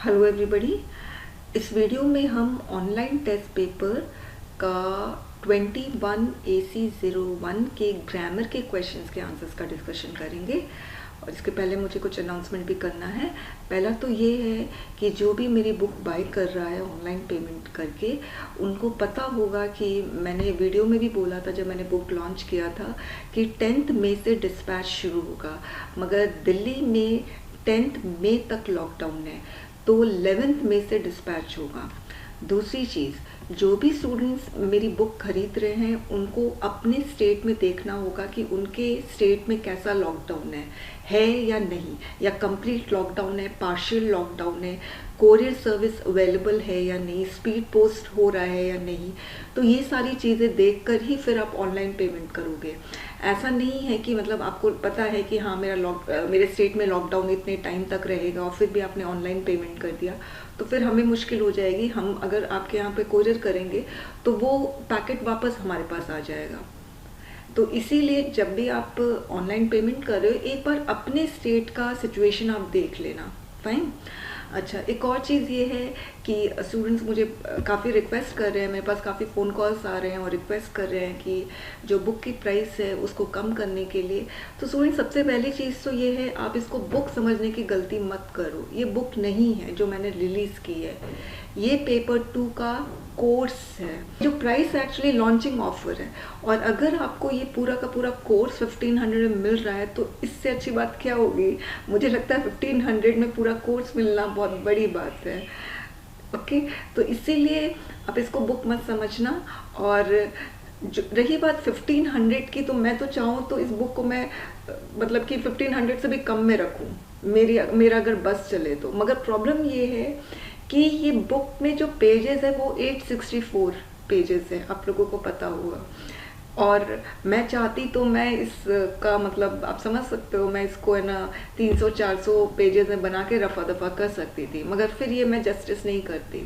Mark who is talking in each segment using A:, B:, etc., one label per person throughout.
A: Hello everybody. इस video में हम ऑनलाइन टेस्ट पेपर का 21 AC01 के ग्रामर के क्वेश्चंस के आंसर्स का डिस्कशन करेंगे। और इसके पहले मुझे कुछ अनाउंसमेंट भी करना है। पहला तो ये है कि जो भी मेरी बुक बाय कर रहा है ऑनलाइन पेमेंट करके, उनको पता होगा कि मैंने वीडियो में भी बोला था जब मैंने बुक लॉन्च किया था कि 10 मई से डिस्पैच शुरू होगा, मगर दिल्ली में 10 मई तक लॉकडाउन है, तो 11 मई से डिस्पैच होगा। दूसरी चीज़, जो भी स्टूडेंट्स मेरी बुक खरीद रहे हैं उनको अपने स्टेट में देखना होगा कि उनके स्टेट में कैसा लॉकडाउन है या नहीं, या कंप्लीट लॉकडाउन है, पार्शियल लॉकडाउन है, कोरियर सर्विस अवेलेबल है या नहीं, स्पीड पोस्ट हो रहा है या नहीं। तो ये सारी चीज़ें देखकर ही फिर आप ऑनलाइन पेमेंट करोगे। ऐसा नहीं है कि मतलब आपको पता है कि हाँ मेरे स्टेट में लॉकडाउन इतने टाइम तक रहेगा और फिर भी आपने ऑनलाइन पेमेंट कर दिया, तो फिर हमें मुश्किल हो जाएगी। हम अगर आपके यहाँ पे कोरियर करेंगे तो वो पैकेट वापस हमारे पास आ जाएगा। तो इसीलिए जब भी आप ऑनलाइन पेमेंट कर रहे हो, एक बार अपने स्टेट का सिचुएशन आप देख लेना। फाइन। अच्छा, एक और चीज़ ये है कि स्टूडेंट्स मुझे काफ़ी रिक्वेस्ट कर रहे हैं, मेरे पास काफ़ी फ़ोन कॉल्स आ रहे हैं और रिक्वेस्ट कर रहे हैं कि जो बुक की प्राइस है उसको कम करने के लिए। तो स्टूडेंट, सबसे पहली चीज़ तो ये है, आप इसको बुक समझने की गलती मत करो। ये बुक नहीं है जो मैंने रिलीज़ की है, ये पेपर 2 का कोर्स है। जो प्राइस एक्चुअली लॉन्चिंग ऑफर है, और अगर आपको ये पूरा का पूरा कोर्स 1500 में मिल रहा है तो इससे अच्छी बात क्या होगी। मुझे लगता है 1500 में पूरा कोर्स मिलना बहुत बड़ी बात है। ओके, तो इसीलिए आप इसको बुक मत समझना। और जो रही बात 1500 की, तो मैं तो चाहूँ तो इस बुक को मैं मतलब कि 1500 से भी कम में रखूँ, मेरा अगर बस चले तो। मगर प्रॉब्लम ये है कि ये बुक में जो पेजेस है वो 864 पेजेस है, आप लोगों को पता होगा। और मैं चाहती तो मैं इसका मतलब आप समझ सकते हो, मैं इसको है ना 300-400 पेजेस में बना के रफा दफा कर सकती थी, मगर फिर ये मैं जस्टिस नहीं करती।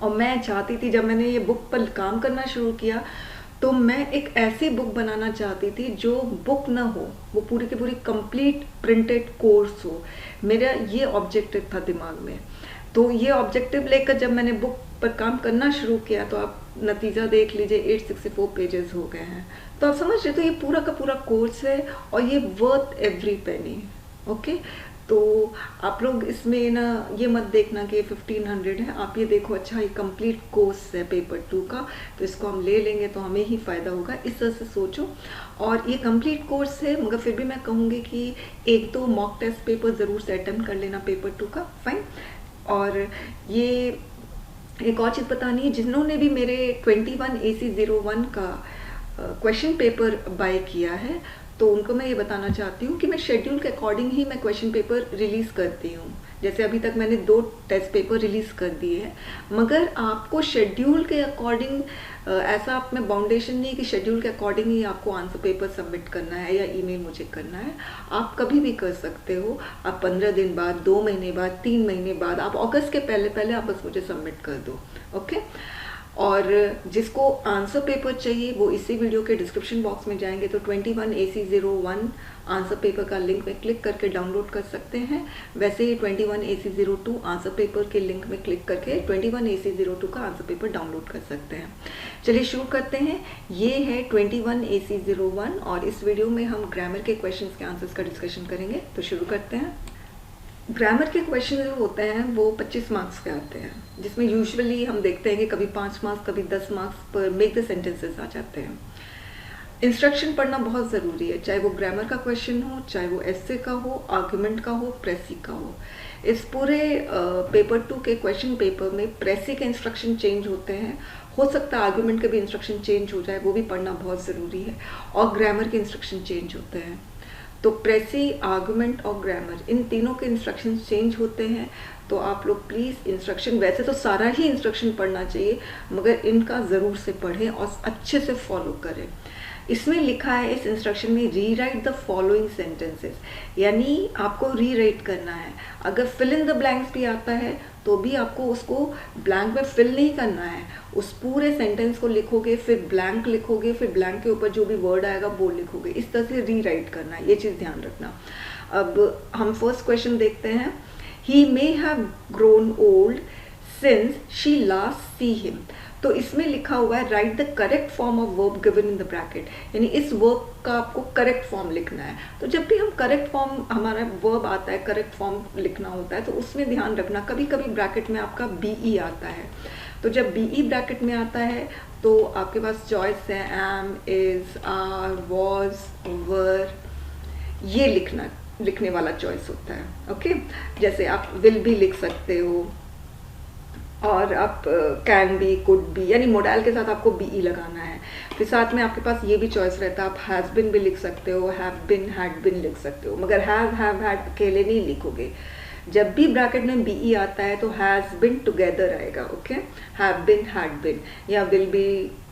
A: और मैं चाहती थी, जब मैंने ये बुक पर काम करना शुरू किया तो मैं एक ऐसी बुक बनाना चाहती थी जो बुक ना हो, वो पूरी की पूरी कंप्लीट प्रिंटेड कोर्स हो। मेरा ये ऑब्जेक्टिव था दिमाग में। तो ये ऑब्जेक्टिव लेकर जब मैंने बुक पर काम करना शुरू किया तो आप नतीजा देख लीजिए, 864 पेजेस हो गए हैं। तो आप समझ रहे, तो ये पूरा का पूरा कोर्स है और ये वर्थ एवरी पेनी। ओके, तो आप लोग इसमें ना ये मत देखना कि 1500 है, आप ये देखो अच्छा ये कंप्लीट कोर्स है पेपर 2 का, तो इसको हम ले लेंगे तो हमें ही फ़ायदा होगा, इस तरह से सोचो। और ये कंप्लीट कोर्स है, मगर फिर भी मैं कहूँगी कि 1-2 मॉक टेस्ट पेपर ज़रूर से अटेम्प्ट कर लेना पेपर 2 का। फाइन। और ये एक और चीज़ बतानी है, जिन्होंने भी मेरे 21 AC01 का क्वेश्चन पेपर बाय किया है, तो उनको मैं ये बताना चाहती हूँ कि मैं शेड्यूल के अकॉर्डिंग ही मैं क्वेश्चन पेपर रिलीज़ करती हूँ। जैसे अभी तक मैंने 2 टेस्ट पेपर रिलीज़ कर दिए हैं, मगर आपको शेड्यूल के अकॉर्डिंग ऐसा आप में बाउंडेशन नहीं कि शेड्यूल के अकॉर्डिंग ही आपको आंसर पेपर सबमिट करना है या ईमेल मुझे करना है। आप कभी भी कर सकते हो, आप 15 दिन बाद, 2 महीने बाद, 3 महीने बाद, आप अगस्त के पहले पहले आप बस मुझे सबमिट कर दो। ओके। और जिसको आंसर पेपर चाहिए वो इसी वीडियो के डिस्क्रिप्शन बॉक्स में जाएंगे तो 21 AC01 आंसर पेपर का लिंक में क्लिक करके डाउनलोड कर सकते हैं। वैसे ही 21 AC02 आंसर पेपर के लिंक में क्लिक करके 21 AC02 का आंसर पेपर डाउनलोड कर सकते हैं। चलिए शुरू करते हैं। ये है 21 AC01 और इस वीडियो में हम ग्रामर के क्वेश्चंस के आंसर्स का डिस्कशन करेंगे। तो शुरू करते हैं। ग्रामर के क्वेश्चन जो होते हैं वो 25 मार्क्स के आते हैं, जिसमें यूजुअली हम देखते हैं कि कभी 5 मार्क्स कभी 10 मार्क्स पर मेक द सेंटेंसेस आ जाते हैं। इंस्ट्रक्शन पढ़ना बहुत ज़रूरी है, चाहे वो ग्रामर का क्वेश्चन हो, चाहे वो एस्से का हो, आर्गुमेंट का हो, प्रेसी का हो। इस पूरे पेपर 2 के क्वेश्चन पेपर में प्रेसी के इंस्ट्रक्शन चेंज होते हैं, हो सकता है आर्गुमेंट के भी इंस्ट्रक्शन चेंज हो जाए, वो भी पढ़ना बहुत ज़रूरी है। और ग्रामर के इंस्ट्रक्शन चेंज होते हैं, तो प्रेसी, आर्गुमेंट और ग्रामर, इन तीनों के इंस्ट्रक्शन चेंज होते हैं। तो आप लोग प्लीज़ इंस्ट्रक्शन, वैसे तो सारा ही इंस्ट्रक्शन पढ़ना चाहिए, मगर इनका ज़रूर से पढ़ें और अच्छे से फॉलो करें। इसमें लिखा है इस इंस्ट्रक्शन में, री राइट द फॉलोइंग सेंटेंसेस, यानी आपको री राइट करना है। अगर फिल इन द ब्लैंक्स भी आता है तो भी आपको उसको ब्लैंक में फिल नहीं करना है, उस पूरे सेंटेंस को लिखोगे, फिर ब्लैंक लिखोगे, फिर ब्लैंक के ऊपर जो भी वर्ड आएगा वो लिखोगे। इस तरह से री राइट करना है, ये चीज़ ध्यान रखना। अब हम फर्स्ट क्वेश्चन देखते हैं। He may have grown old since she last see him. तो इसमें लिखा हुआ है write the correct form of verb given in the bracket, यानी इस वर्ब का आपको करेक्ट फॉर्म लिखना है। तो जब भी हम करेक्ट फॉर्म, हमारा वर्ब आता है करेक्ट फॉर्म लिखना होता है, तो उसमें ध्यान रखना कभी कभी ब्रैकेट में आपका बीई आता है। तो जब बीई ब्रैकेट में आता है तो आपके पास चॉइस है एम, इज, आर, वॉज, वर, ये लिखने वाला चॉइस होता है। ओके, जैसे आप विल भी लिख सकते हो और आप कैन बी, कुड बी, यानी मोडाइल के साथ आपको बीई लगाना है। फिर साथ में आपके पास ये भी चॉइस रहता है, आप हैज़ बिन भी लिख सकते हो, हैव बिन, हैड बिन लिख सकते हो, मगर हैव हैड अकेले नहीं लिखोगे। जब भी ब्रैकेट में बीई आता है तो हैज़ बिन टुगेदर आएगा। Okay, have been, had been, या विल बी,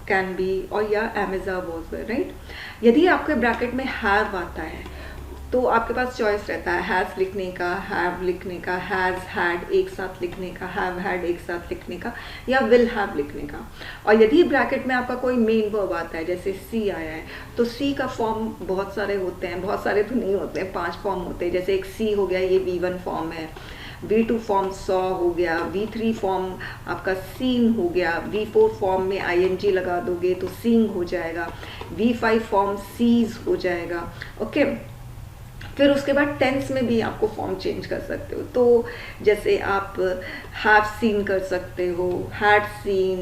A: कैन बी, और या am is, are, was, were, right. यदि आपके ब्रैकेट में हैव आता है तो आपके पास चॉइस रहता है हैज़ लिखने का, हैव लिखने का, हैज़ हैड एक साथ लिखने का, हैव हैड एक साथ लिखने का, या विल हैव लिखने का। और यदि ब्रैकेट में आपका कोई मेन वर्ब आता है, जैसे सी आया है, तो सी का फॉर्म बहुत सारे होते हैं, बहुत सारे तो नहीं होते हैं, 5 फॉर्म होते हैं। जैसे एक सी हो गया, ये V1 फॉर्म है, V2 फॉर्म सॉ हो गया, V3 फॉर्म आपका सीन हो गया, V4 फॉर्म में ING लगा दोगे तो सींग हो जाएगा, V5 फॉर्म सीज हो जाएगा। ओके, फिर उसके बाद टेंस में भी आपको फॉर्म चेंज कर सकते हो। तो जैसे आप हैव सीन कर सकते हो, had seen,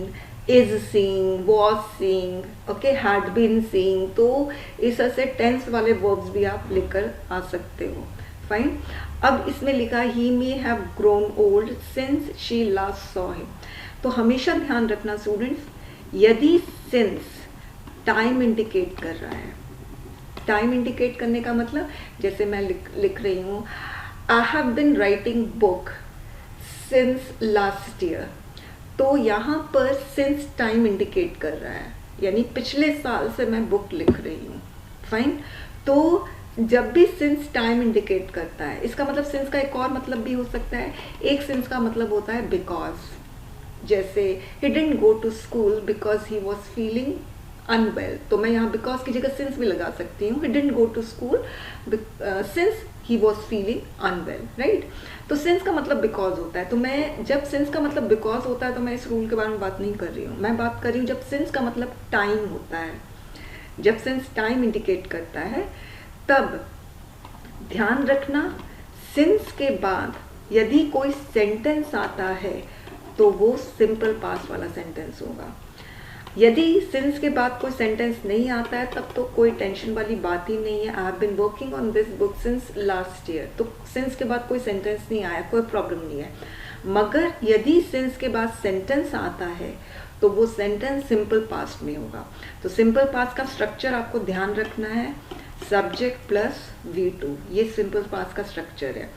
A: is seeing, was seeing, okay, had been seeing. तो इस तरह से टेंस वाले वर्ब्स भी आप लेकर आ सकते हो। फाइन। अब इसमें लिखा he may have grown old since she last saw him. तो हमेशा ध्यान रखना स्टूडेंट्स, यदि सिंस टाइम इंडिकेट कर रहा है, टाइम इंडिकेट करने का मतलब जैसे मैं लिख रही हूँ I have been writing book since last year, तो यहाँ पर सिंस टाइम इंडिकेट कर रहा है, यानी पिछले साल से मैं बुक लिख रही हूँ। फाइन। तो जब भी सिंस टाइम इंडिकेट करता है, इसका मतलब सिंस का एक और मतलब भी हो सकता है। एक सिंस का मतलब होता है बिकॉज, जैसे he didn't go to school because he was feeling unwell, तो मैं यहाँ बिकॉज की जगह सिंस भी लगा सकती हूँ। He didn't go to school since he was feeling unwell, right. तो सिंस का मतलब बिकॉज होता है। तो मैं जब सिंस का मतलब बिकॉज होता है तो मैं इस रूल के बारे में बात नहीं कर रही हूँ, मैं बात कर रही हूँ जब सिंस का मतलब टाइम होता है। जब सिंस टाइम इंडिकेट करता है तब ध्यान रखना, सिंस के बाद यदि कोई सेंटेंस आता है तो वो सिंपल पास्ट वाला सेंटेंस होगा। यदि सिंस के बाद कोई सेंटेंस नहीं आता है तब तो कोई टेंशन वाली बात ही नहीं है। I have been working on this book since last year, तो सिंस के बाद कोई सेंटेंस नहीं आया, कोई प्रॉब्लम नहीं है। मगर यदि सिंस के बाद सेंटेंस आता है तो वो सेंटेंस सिंपल पास्ट में होगा। तो सिंपल पास्ट का स्ट्रक्चर आपको ध्यान रखना है, सब्जेक्ट प्लस V2, ये सिंपल पास्ट का स्ट्रक्चर है।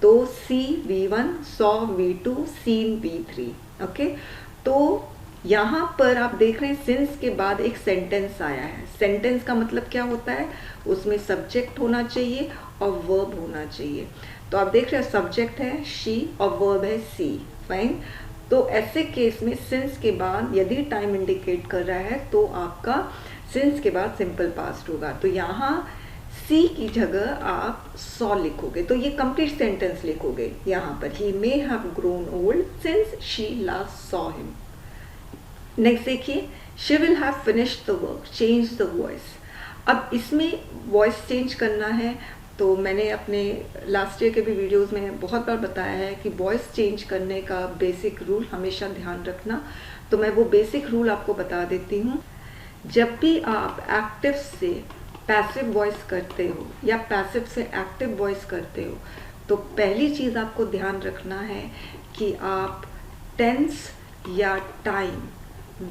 A: तो सी V1, saw V2, scene V3। Okay, तो यहाँ पर आप देख रहे हैं सिंस के बाद एक सेंटेंस आया है। सेंटेंस का मतलब क्या होता है, उसमें सब्जेक्ट होना चाहिए और वर्ब होना चाहिए। तो आप देख रहे हैं सब्जेक्ट है शी और वर्ब है सी। फाइन। तो ऐसे केस में सिंस के बाद यदि टाइम इंडिकेट कर रहा है तो आपका सिंस के बाद सिंपल पास्ट होगा। तो यहाँ सी की जगह आप सॉ लिखोगे, तो ये कंप्लीट सेंटेंस लिखोगे यहाँ पर, he may have grown old since she last saw him. Next देखिए, she will have finished the work, change the voice. अब इसमें वॉइस चेंज करना है तो मैंने अपने लास्ट ईयर के भी वीडियोस में बहुत बार बताया है कि वॉइस चेंज करने का बेसिक रूल हमेशा ध्यान रखना। तो मैं वो बेसिक रूल आपको बता देती हूँ। जब भी आप एक्टिव से पैसिव वॉइस करते हो या पैसिव से एक्टिव वॉइस करते हो तो पहली चीज़ आपको ध्यान रखना है कि आप टेंस या टाइम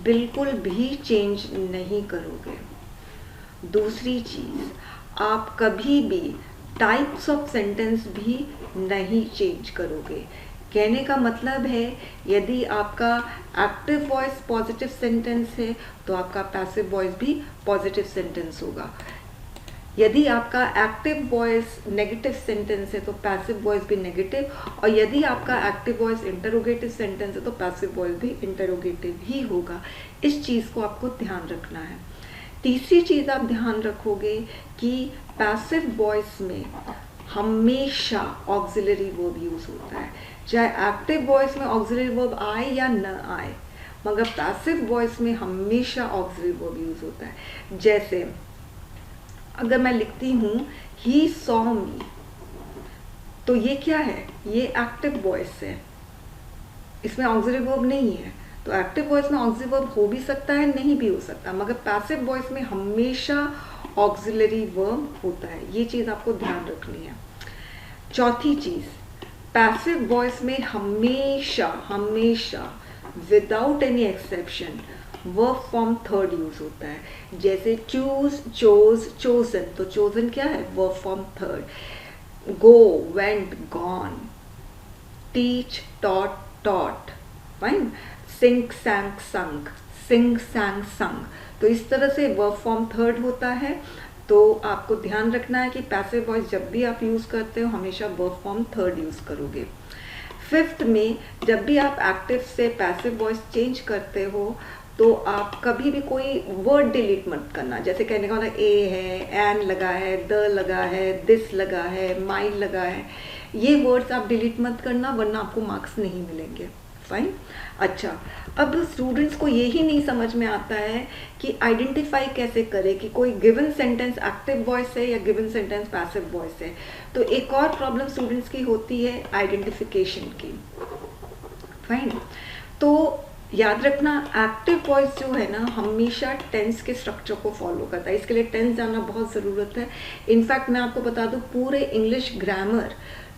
A: बिल्कुल भी चेंज नहीं करोगे। दूसरी चीज़, आप कभी भी टाइप्स ऑफ सेंटेंस भी नहीं चेंज करोगे। कहने का मतलब है यदि आपका एक्टिव वॉइस पॉजिटिव सेंटेंस है तो आपका पैसिव वॉइस भी पॉजिटिव सेंटेंस होगा। यदि आपका एक्टिव वॉइस नेगेटिव सेंटेंस है तो पैसिव वॉइस भी नेगेटिव, और यदि आपका एक्टिव वॉइस इंटरोगेटिव सेंटेंस है तो पैसिव वॉइस भी इंटरोगेटिव ही होगा। इस चीज़ को आपको ध्यान रखना है। तीसरी चीज़ आप ध्यान रखोगे कि पैसिव वॉइस में हमेशा ऑक्सिलरी वर्ब यूज होता है, चाहे एक्टिव वॉइस में ऑक्सिलरी वर्ब आए या न आए, मगर पैसिव वॉइस में हमेशा ऑक्सिलरी वर्ब यूज होता है। जैसे अगर मैं लिखती हूँ ही सॉ मी, तो ये क्या है, ये एक्टिव वॉइस है, इसमें ऑक्सिलरी वर्ब नहीं है। तो एक्टिव वॉइस में ऑक्सिलरी वर्ब हो भी सकता है, नहीं भी हो सकता, मगर पैसिव वॉइस में हमेशा ऑक्सिलरी वर्ब होता है। ये चीज़ आपको ध्यान रखनी है। चौथी चीज़, पैसिव वॉइस में हमेशा हमेशा without any exception verb form third use होता है। जैसे चूज, चोज, चोजन, तो चोजन क्या है, verb form third. Go, went, gone, teach, taught, taught, fine. Sing, sang, sung, sing, sang, संग। तो इस तरह से वर्ब फॉर्म थर्ड होता है। तो आपको ध्यान रखना है कि पैसिव वॉइस जब भी आप यूज करते हो हमेशा वर्ब फॉर्म थर्ड यूज करोगे। फिफ्थ में, जब भी आप एक्टिव से पैसिव वॉइस चेंज करते हो तो आप कभी भी कोई वर्ड डिलीट मत करना। जैसे कहने का मतलब ए है, एन लगा है, द लगा है, दिस लगा है, माइंड लगा है, ये वर्ड्स आप डिलीट मत करना, वरना आपको मार्क्स नहीं मिलेंगे। फाइन। अच्छा, अब स्टूडेंट्स को यही नहीं समझ में आता है कि आइडेंटिफाई कैसे करें कि कोई गिवन सेंटेंस एक्टिव वॉइस है या गिवन सेंटेंस पैसिव वॉइस है। तो एक और प्रॉब्लम स्टूडेंट्स की होती है आइडेंटिफिकेशन की। फाइन। तो याद रखना, एक्टिव वॉइस जो है ना हमेशा टेंस के स्ट्रक्चर को फॉलो करता है, इसके लिए टेंस जानना बहुत ज़रूरत है। इनफैक्ट मैं आपको बता दूं, पूरे इंग्लिश ग्रामर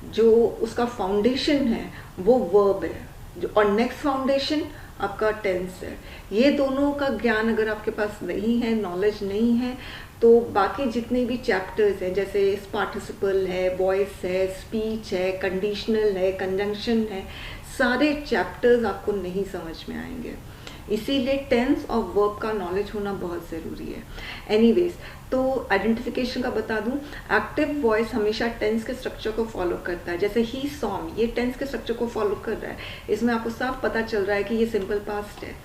A: जो उसका फाउंडेशन है वो वर्ब है, और नेक्स्ट फाउंडेशन आपका टेंस है। ये दोनों का ज्ञान अगर आपके पास नहीं है, नॉलेज नहीं है, तो बाकी जितने भी चैप्टर्स हैं, जैसे पार्टिसिपल है, वॉइस है, स्पीच है, कंडीशनल है, कंजंक्शन है, सारे चैप्टर्स आपको नहीं समझ में आएंगे। इसीलिए टेंस और वर्ब का नॉलेज होना बहुत ज़रूरी है। एनीवेज, तो आइडेंटिफिकेशन का बता दूं, एक्टिव वॉइस हमेशा टेंस के स्ट्रक्चर को फॉलो करता है। जैसे ही सॉ मी, ये टेंस के स्ट्रक्चर को फॉलो कर रहा है, इसमें आपको साफ पता चल रहा है कि ये सिंपल पास्ट है।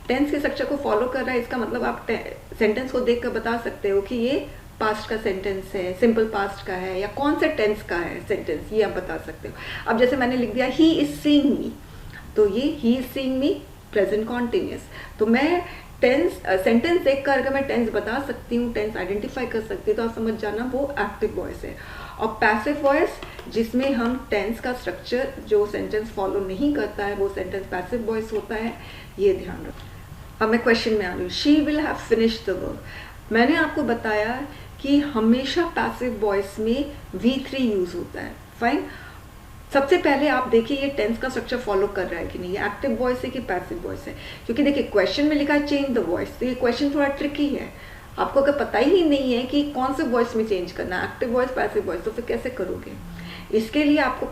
A: टेंस के स्ट्रक्चर को फॉलो कर रहा है, इसका मतलब आप सेंटेंस को देख कर बता सकते हो कि ये पास्ट का सेंटेंस है, सिंपल पास्ट का है, या कौन से टेंस का है सेंटेंस, ये आप बता सकते हो। अब जैसे मैंने लिख दिया ही इज सीइंग मी, तो ये he is seeing me present continuous. तो मैं टेंस सेंटेंस देख कर अगर मैं टेंस बता सकती हूँ, टेंस आइडेंटिफाई कर सकती हूँ, तो आप समझ जाना वो एक्टिव वॉइस है। और पैसिव वॉइस जिसमें हम टेंस का स्ट्रक्चर जो सेंटेंस फॉलो नहीं करता है वो सेंटेंस पैसिव वॉइस होता है, ये ध्यान रखो। अब मैं क्वेश्चन में आ रही हूँ, she will have finished the work. मैंने आपको बताया कि हमेशा पैसिव वॉइस में V3 यूज होता है। फाइन। सबसे पहले आप देखिए ये टेंस का स्ट्रक्चर फॉलो कर रहा है कि नहीं, ये एक्टिव वॉइस है कि पैसिव वॉइस है। क्योंकि देखिए क्वेश्चन में लिखा है चेंज द वॉइस, तो ये क्वेश्चन थोड़ा ट्रिकी है। आपको अगर पता ही नहीं है कि कौन से वॉइस में चेंज करना है, एक्टिव वॉइस, पैसिव वॉइस, तो फिर कैसे करोगे। इसके लिए आपको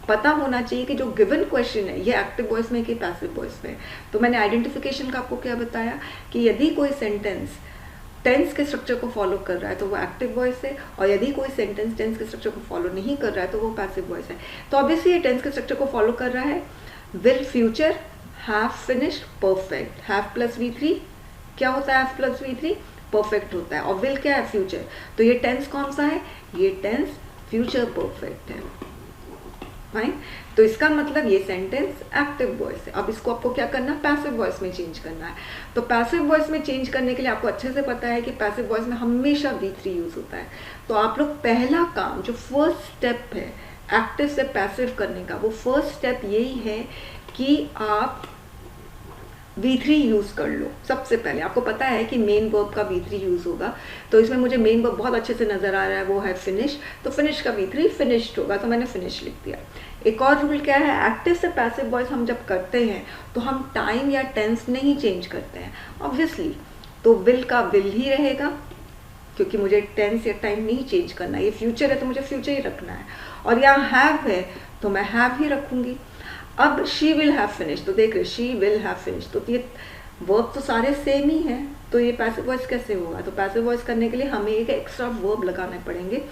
A: पता होना चाहिए कि जो गिवन क्वेश्चन है ये एक्टिव वॉइस में कि पैसिव वॉइस में। तो मैंने आइडेंटिफिकेशन का आपको क्या बताया कि यदि कोई सेंटेंस टेंस के स्ट्रक्चर को फॉलो कर रहा है तो वो एक्टिव वॉइस है, और यदि कोई सेंटेंस टेंस के स्ट्रक्चर को फॉलो नहीं कर रहा है तो वो पैसिव वॉइस है। तो ऑब्वियसली ये टेंस के स्ट्रक्चर को फॉलो कर रहा है। Will future, have finished, perfect. Have plus V3 क्या होता है, हैव प्लस V3 परफेक्ट होता है, और विल क्या है, फ्यूचर। तो ये टेंस कौन सा है, ये टेंस फ्यूचर परफेक्ट है। फाइन। तो इसका मतलब ये सेंटेंस एक्टिव वॉइस है। अब इसको आपको क्या करना है, पैसिव वॉइस में चेंज करना है। तो पैसिव वॉइस में चेंज करने के लिए आपको अच्छे से पता है कि पैसिव वॉइस में हमेशा V3 यूज होता है। तो आप लोग पहला काम, जो फर्स्ट स्टेप है एक्टिव से पैसिव करने का, वो फर्स्ट स्टेप यही है कि आप V3 यूज कर लो। सबसे पहले आपको पता है कि मेन वर्ब का V3 यूज होगा, तो इसमें मुझे मेन वर्ब बहुत अच्छे से नजर आ रहा है, वो है फिनिश। तो फिनिश का V3 फिनिश्ड होगा, तो मैंने फिनिश लिख दिया। एक और रूल क्या है, एक्टिव से पैसिव वॉइस हम जब करते हैं तो हम टाइम या टेंस नहीं चेंज करते हैं ऑब्वियसली। तो विल का विल ही रहेगा, क्योंकि मुझे टेंस या टाइम नहीं चेंज करना है। ये फ्यूचर है तो मुझे फ्यूचर ही रखना है, और यहाँ हैव है तो मैं हैव ही रखूंगी। अब शी विल हैव फिनिश, तो देख रहे शी विल हैव फिनिश, तो ये वर्ब तो सारे सेम ही है, तो ये पैसिव वॉइस कैसे होगा। तो पैसिव वॉइस करने के लिए हमें एक एक्स्ट्रा वर्ब लगाने पड़ेंगे,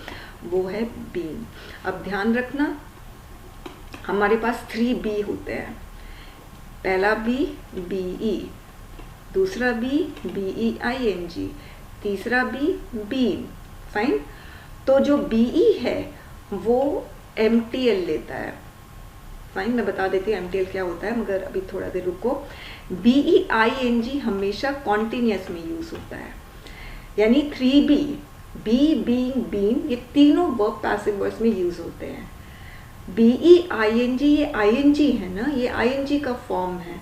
A: वो है बीइंग। अब ध्यान रखना हमारे पास 3 बी होते हैं। पहला बी BE, दूसरा बी BEING, तीसरा बी बीइंग। फाइन। तो जो BE है वो MTL लेता है। फाइन, मैं बता देती हूँ MTL क्या होता है, मगर अभी थोड़ा देर रुको। BEING हमेशा कॉन्टिन्यूस में यूज होता है, यानी 3B, बी, बीइंग, बीन, ये तीनों वर्ब पैसिव वॉइस में यूज होते हैं। BEING ये ING है ना, ये ING का फॉर्म है,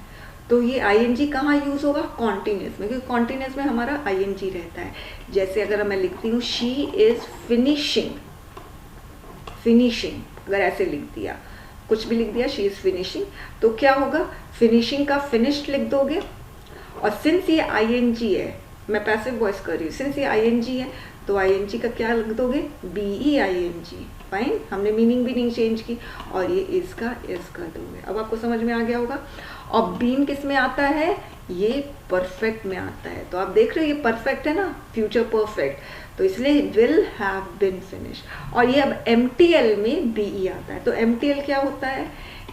A: तो ये ING कहाँ यूज होगा? कॉन्टिन्यूस में, क्योंकि कॉन्टिन्यूस में हमारा ING रहता है। जैसे अगर मैं लिखती हूँ शी इज फिनिशिंग, फिनिशिंग अगर ऐसे लिख दिया, कुछ भी लिख दिया, शी इज फिनिशिंग, तो क्या होगा? फिनिशिंग का फिनिश्ड लिख दोगे, और सिंस ये ING है, मैं पैसिव वॉइस कर रही हूँ, सिंस ये ING है तो ING का क्या लिख दोगे? BEING। फाइन, हमने मीनिंग भी नहीं चेंज की, और ये इसका इस कर दोगे। अब आपको समझ में आ गया होगा। और बीन किस में आता है? ये परफेक्ट में आता है। तो आप देख रहे हो ये परफेक्ट है ना, फ्यूचर परफेक्ट, तो इसलिए विल हैव बीन फिनिश। और ये अब MTL में BE आता है। तो MTL क्या होता है?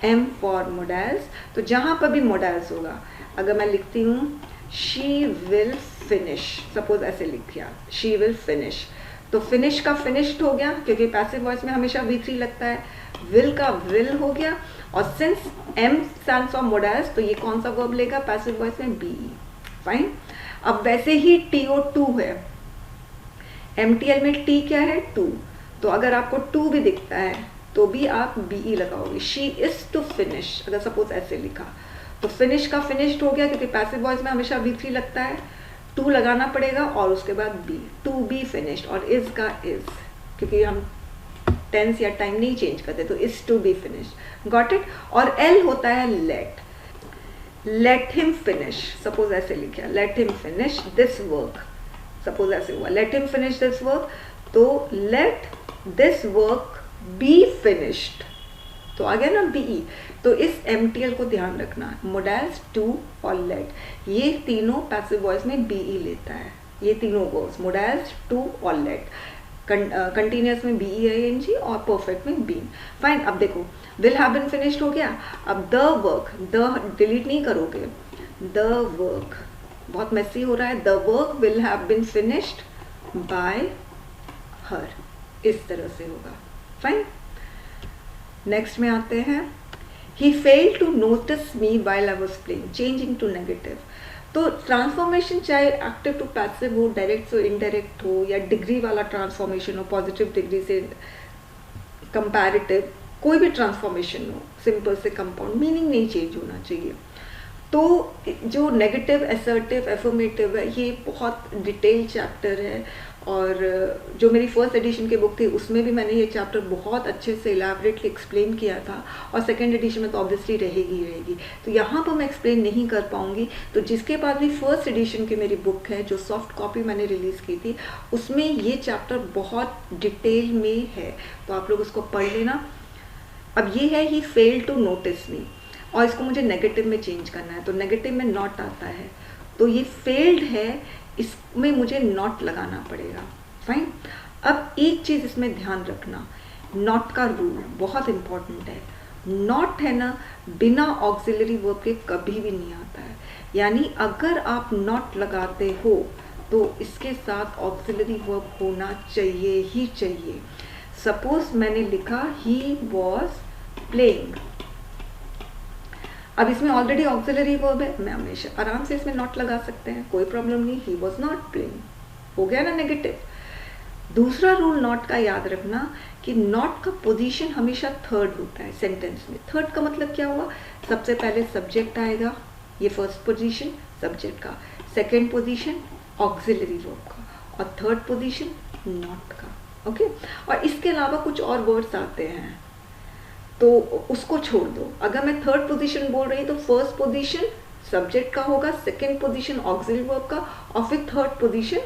A: M for modals. तो जहां पर भी मोडाइल्स होगा, अगर मैं लिखती हूँ शी विल फिनिश, सपोज ऐसे लिख दिया शी विल फिनिश, तो फिनिश का फिनिश्ड हो गया, क्योंकि पैसिव वॉइस में हमेशा V3 लगता है। विल का विल हो गया, और since M stands for modals, तो ये कौन सा वर्ब लेगा पैसिव वॉइस में? BE। फाइन। अब वैसे ही TO2 है, MTL में T क्या है? टू, तो अगर आपको टू भी दिखता है तो भी आप BE लगाओगे। शी इज टू फिनिश, अगर सपोज ऐसे लिखा, तो फिनिश का फिनिश्ड हो गया, क्योंकि पैसिव वॉइस में हमेशा V3 लगता है, टू लगाना पड़ेगा, और उसके बाद B, टू बी फिनिश्ड, और इज का इज, क्योंकि हम टेंस या टाइम नहीं चेंज करते, तो is to be finished. Got it. और L होता है let, let him finish, suppose ऐसे लिखा let him finish this work, suppose ऐसे हुआ let him finish this work, तो let this work be finished, तो आ गया ना BE। तो इस MTL को ध्यान रखना, मोडाइल्स टू और लेट, ये तीनों पैसिव वॉइस में BE लेता है, ये तीनों वर्ड्स मोडाइल्स टू और लेट, कंटिन्यूस में BEING और परफेक्ट में बीन। फाइन। अब देखो विल हैव बीन फिनिश्ड हो गया। अब द वर्क, द डिलीट नहीं करोगे, द वर्क बहुत मेसी हो रहा है, the work will have been finished by her, इस तरह से होगा। फाइन। नेक्स्ट में आते हैं, he failed to notice me while I was playing, changing to negative. तो ट्रांसफॉर्मेशन चाहे एक्टिव टू पैसिव हो, डायरेक्ट हो, इनडायरेक्ट हो, या डिग्री वाला ट्रांसफॉर्मेशन हो, पॉजिटिव डिग्री से कंपैरेटिव, कोई भी ट्रांसफॉर्मेशन हो, सिंपल से कंपाउंड, मीनिंग नहीं चेंज होना चाहिए। तो जो नेगेटिव, असर्टिव, एफर्मेटिव है, ये बहुत डिटेल चैप्टर है, और जो मेरी फर्स्ट एडिशन की बुक थी उसमें भी मैंने ये चैप्टर बहुत अच्छे से इलैबोरेटली एक्सप्लेन किया था, और सेकेंड एडिशन में तो ऑब्वियसली रहेगी ही रहेगी, तो यहाँ पर मैं एक्सप्लेन नहीं कर पाऊँगी। तो जिसके पास भी फर्स्ट एडिशन की मेरी बुक है, जो सॉफ्ट कॉपी मैंने रिलीज़ की थी, उसमें ये चैप्टर बहुत डिटेल में है, तो आप लोग उसको पढ़ लेना। अब ये है ही फेल टू नोटिस मी, और इसको मुझे नेगेटिव में चेंज करना है, तो नेगेटिव में नॉट आता है, तो ये फेल्ड है, इसमें मुझे नॉट लगाना पड़ेगा। फाइन। अब एक चीज़ इसमें ध्यान रखना, नॉट का रूल बहुत इंपॉर्टेंट है। नॉट है ना, बिना ऑक्सिलरी वर्ब के कभी भी नहीं आता है, यानी अगर आप नॉट लगाते हो तो इसके साथ ऑक्सिलरी वर्ब होना चाहिए ही चाहिए। सपोज मैंने लिखा ही वॉज प्लेइंग, अब इसमें ऑलरेडी ऑक्सिलरी वर्ब है, मैं हमेशा आराम से इसमें नॉट लगा सकते हैं, कोई प्रॉब्लम नहीं। ही वॉज नॉट प्लेइंग, हो गया ना नेगेटिव। दूसरा रूल नॉट का याद रखना कि नॉट का पोजीशन हमेशा थर्ड होता है सेंटेंस में। थर्ड का मतलब क्या हुआ? सबसे पहले सब्जेक्ट आएगा, ये फर्स्ट पोजीशन सब्जेक्ट का, सेकेंड पोजीशन ऑक्सिलरी वर्ब का, और थर्ड पोजीशन नॉट का। ओके। और इसके अलावा कुछ और वर्ड्स आते हैं तो उसको छोड़ दो। अगर मैं थर्ड पोजीशन बोल रही तो फर्स्ट पोजीशन सब्जेक्ट का होगा, सेकेंड पोजीशन ऑक्सिलरी वर्ब का, और फिर थर्ड पोजीशन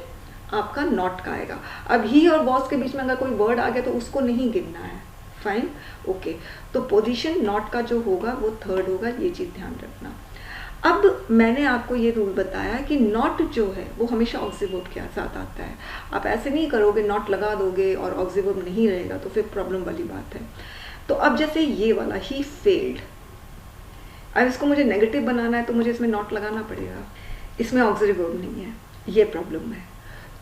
A: आपका नॉट का आएगा। अब ही और वॉज के बीच में अगर कोई वर्ड आ गया तो उसको नहीं गिनना है। Fine, okay. तो पोजीशन नॉट का जो होगा वो थर्ड होगा, ये चीज़ ध्यान रखना। अब मैंने आपको ये रूल बताया कि नॉट जो है वो हमेशा ऑक्सिलरी वर्ब के साथ आता है। आप ऐसे नहीं करोगे, नॉट लगा दोगे और ऑक्सिलरी वर्ब नहीं रहेगा तो फिर प्रॉब्लम वाली बात है। तो अब जैसे ये वाला ही फेल्ड, अब इसको मुझे नेगेटिव बनाना है तो मुझे इसमें नॉट लगाना पड़ेगा, इसमें ऑक्सिलरी वर्ब नहीं है, ये प्रॉब्लम है।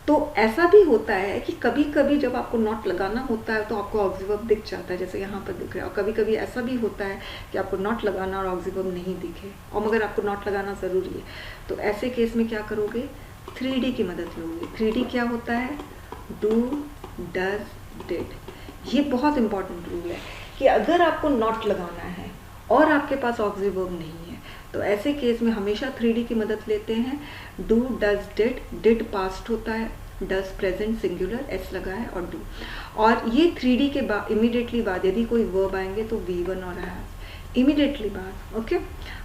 A: तो ऐसा भी होता है कि कभी कभी जब आपको नॉट लगाना होता है तो आपको ऑक्सिव वर्ब दिख जाता है, जैसे यहाँ पर दिख रहा है। और कभी कभी ऐसा भी होता है कि आपको नॉट लगाना और ऑक्सिव वर्ब नहीं दिखे, और मगर आपको नॉट लगाना ज़रूरी है। तो ऐसे केस में क्या करोगे, 3D की मदद लोगे। 3D क्या होता है, डू, डज, डिड। ये बहुत इंपॉर्टेंट रूल है कि अगर आपको नॉट लगाना है और आपके पास ऑक्सिव वर्ब नहीं है तो ऐसे केस में हमेशा 3D की मदद लेते हैं। Do, does, did. Did past होता है, डज प्रेजेंट सिंगुलर, एस लगा है, और डू। और ये 3D के बाद इमीडिएटली बाद यदि कोई वर्ब आएंगे तो V1 और हैव इमीडिएटली बाद। ओके,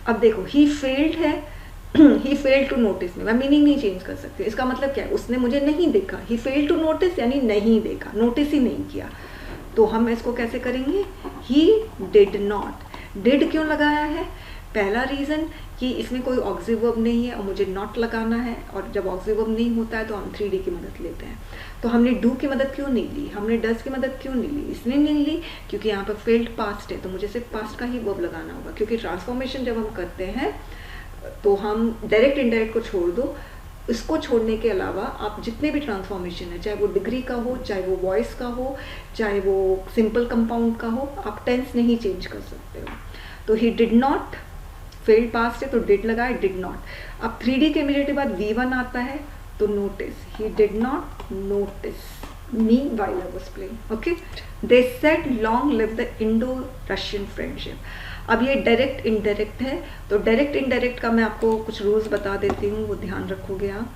A: अब देखो ही फेल्ड है, ही फेल्ड टू नोटिस में मैं मीनिंग नहीं चेंज कर सकती। इसका मतलब क्या है, उसने मुझे नहीं देखा। ही फेल्ड टू नोटिस यानी नहीं देखा, नोटिस ही नहीं किया। तो हम इसको कैसे करेंगे, ही डिड नॉट। डिड क्यों लगाया है, पहला रीज़न कि इसमें कोई ऑक्सिव वर्ब नहीं है और मुझे नॉट लगाना है, और जब ऑक्सिव वर्ब नहीं होता है तो हम 3D की मदद लेते हैं। तो हमने डू की मदद क्यों नहीं ली, हमने डज की मदद क्यों नहीं ली, इसलिए नहीं ली क्योंकि यहाँ पर फेल्ड पास्ट है तो मुझे सिर्फ पास्ट का ही वर्ब लगाना होगा। क्योंकि ट्रांसफॉर्मेशन जब हम करते हैं तो हम डायरेक्ट इनडायरेक्ट को छोड़ दो, इसको छोड़ने के अलावा आप जितने भी ट्रांसफॉर्मेशन है, चाहे वो डिग्री का हो, चाहे वो वॉइस का हो, चाहे वो सिंपल कंपाउंड का हो, आप टेंस नहीं चेंज कर सकते हो। तो he did not, failed past है तो डिड लगाए, डिड नॉट। अब 3D के इमीडिएट बाद V1 आता है तो notice, he did not notice me while I was playing. Okay, they said long live the Indo Russian friendship. अब ये डायरेक्ट इनडायरेक्ट है, तो डायरेक्ट इनडायरेक्ट का मैं आपको कुछ रूल्स बता देती हूँ, वो ध्यान रखोगे आप।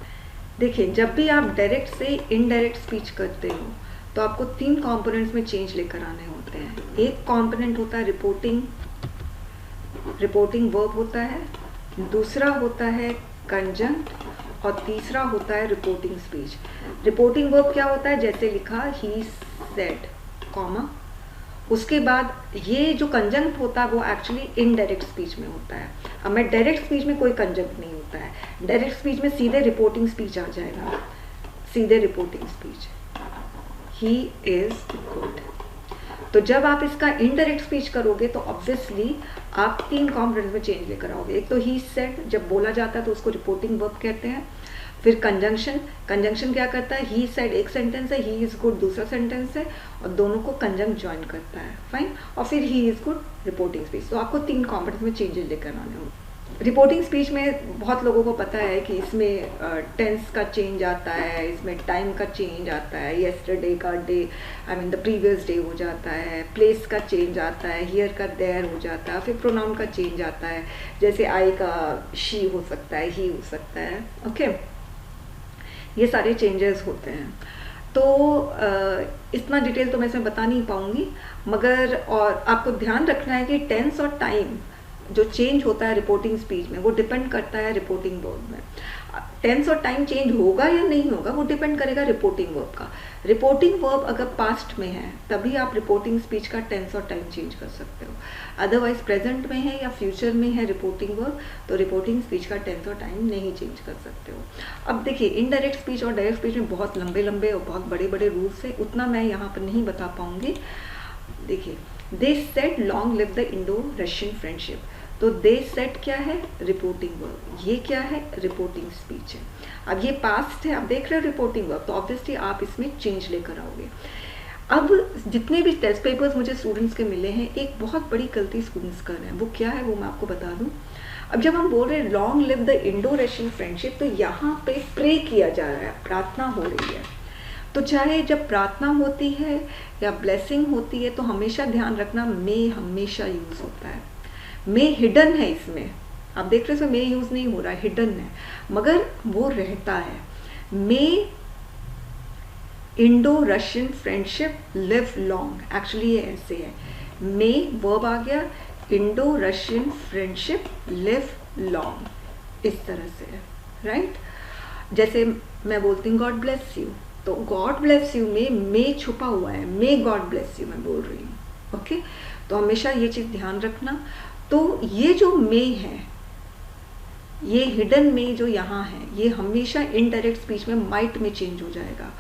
A: देखिए, जब भी आप डायरेक्ट से इनडायरेक्ट स्पीच करते हो तो आपको 3 कंपोनेंट्स में चेंज लेकर आने होते हैं। एक कंपोनेंट होता है रिपोर्टिंग, रिपोर्टिंग वर्ब होता है, दूसरा होता है कंजंक्ट, और तीसरा होता है रिपोर्टिंग स्पीच। रिपोर्टिंग वर्ब क्या होता है, जैसे लिखा ही सेड, कॉमा, उसके बाद ये जो कंजंक्ट होता है वो एक्चुअली इनडायरेक्ट स्पीच में होता है। अब मैं डायरेक्ट स्पीच में कोई कंजंक्ट नहीं होता है, डायरेक्ट स्पीच में सीधे रिपोर्टिंग स्पीच आ जाएगा, सीधे reporting speech, he is good. तो जब आप इसका इनडायरेक्ट स्पीच करोगे तो ऑब्वियसली आप 3 कॉम्पोनेंट्स में चेंज लेकर आओगे। एक तो ही सेड, जब बोला जाता है तो उसको रिपोर्टिंग वर्ब कहते हैं। फिर कंजंक्शन, कंजंक्शन क्या करता है, ही सेड एक सेंटेंस है, ही इज गुड दूसरा सेंटेंस है, और दोनों को कंजंक्ट ज्वाइन करता है, फाइन। और फिर he is good reporting speech. तो आपको 3 कॉम्पोनेंट्स में चेंजेस लेकर आने होंगे। रिपोर्टिंग स्पीच में बहुत लोगों को पता है कि इसमें टेंस का चेंज आता है, इसमें टाइम का चेंज आता है, येस्टरडे का day I mean the previous day हो जाता है, प्लेस का चेंज आता है, हियर का देयर हो जाता है, फिर प्रोनाउन का चेंज आता है, जैसे आई का शी हो सकता है, ही हो सकता है। ओके, ये सारे चेंजेस होते हैं। तो इतना डिटेल तो मैं इसमें बता नहीं पाऊँगी, मगर और आपको ध्यान रखना है कि टेंस और टाइम जो चेंज होता है रिपोर्टिंग स्पीच में वो डिपेंड करता है रिपोर्टिंग वर्ब में। टेंस और टाइम चेंज होगा या नहीं होगा वो डिपेंड करेगा रिपोर्टिंग वर्ब का। रिपोर्टिंग वर्ब अगर पास्ट में है तभी आप रिपोर्टिंग स्पीच का टेंस और टाइम चेंज कर सकते हो, अदरवाइज प्रेजेंट में है या फ्यूचर में है रिपोर्टिंग वर्ब तो रिपोर्टिंग स्पीच का टेंस और टाइम नहीं चेंज कर सकते हो। अब देखिए, इनडायरेक्ट स्पीच और डायरेक्ट स्पीच में बहुत लंबे लंबे और बहुत बड़े बड़े रूल्स है, उतना मैं यहाँ पर नहीं बता पाऊंगी। देखिए, they said long live the Indo Russian friendship, तो दे सेट क्या है, रिपोर्टिंग वर्ब, ये क्या है, रिपोर्टिंग स्पीच है। अब ये पास्ट है, आप देख रहे हो रिपोर्टिंग वर्ब, तो ऑब्वियसली आप इसमें चेंज लेकर आओगे। अब जितने भी टेस्ट पेपर्स मुझे स्टूडेंट्स के मिले हैं, एक बहुत बड़ी गलती स्टूडेंट्स कर रहे हैं, वो क्या है वो मैं आपको बता दूं। अब जब हम बोल रहे हैं long live the Indo Russian friendship, तो यहाँ पे प्रे किया जा रहा है, प्रार्थना हो रही है। तो चाहे जब प्रार्थना होती है या ब्लेसिंग होती है तो हमेशा ध्यान रखना मे हमेशा यूज होता है। मे हिडन है इसमें, आप देख रहे हो मे यूज नहीं हो रहा है, हिडन है, मगर वो रहता है। May Indo Russian friendship live long, actually ये ऐसे है, मे वर्ब आ गया, Indo Russian friendship live long, इस तरह से है, राइट। जैसे मैं बोलती हूँ गॉड ब्लेस यू, तो गॉड ब्लेस यू में मे छुपा हुआ है, मे गॉड ब्लेस यू मैं बोल रही हूँ। ओके, तो हमेशा ये चीज़ ध्यान रखना। तो ये जो मे है, ये हिडन में जो यहाँ है, ये हमेशा इनडायरेक्ट स्पीच में माइट में चेंज हो जाएगा।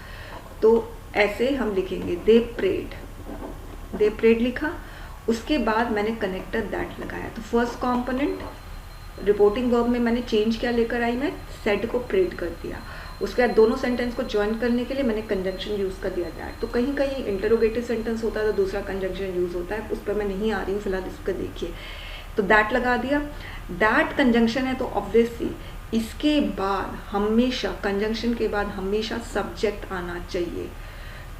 A: तो ऐसे हम लिखेंगे दे प्रेड लिखा, उसके बाद मैंने कनेक्टर दैट लगाया। तो फर्स्ट कंपोनेंट रिपोर्टिंग वर्ब में मैंने चेंज क्या लेकर आई, मैं सेड को प्रेड कर दिया। उसके बाद दोनों सेंटेंस को ज्वाइन करने के लिए मैंने कंजंक्शन यूज़ कर दिया दैट। तो कहीं कहीं इंटरोगेटिव सेंटेंस होता है तो दूसरा कंजंक्शन यूज़ होता है, उस पर मैं नहीं आ रही हूँ फिलहाल, इसको देखिए। तो दैट लगा दिया, दैट कंजंक्शन है तो ऑब्वियसली इसके बाद हमेशा, कंजंक्शन के बाद हमेशा सब्जेक्ट आना चाहिए।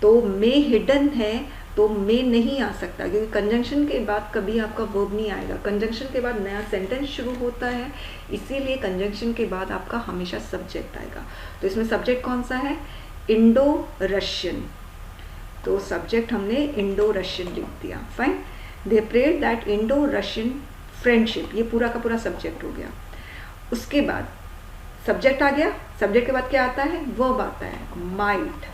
A: तो मे हिडन है तो मे नहीं आ सकता, क्योंकि कंजंक्शन के बाद कभी आपका वर्ब नहीं आएगा। कंजंक्शन के बाद नया सेंटेंस शुरू होता है, इसीलिए कंजंक्शन के बाद आपका हमेशा सब्जेक्ट आएगा। तो इसमें सब्जेक्ट कौन सा है? Indo Russian. तो सब्जेक्ट हमने इंडो रशियन लिख दिया। Fine. They prayed that Indo Russian friendship, ये पूरा का पूरा सब्जेक्ट हो गया। उसके बाद सब्जेक्ट आ गया, सब्जेक्ट के बाद क्या आता है? वर्ब आता है, माइट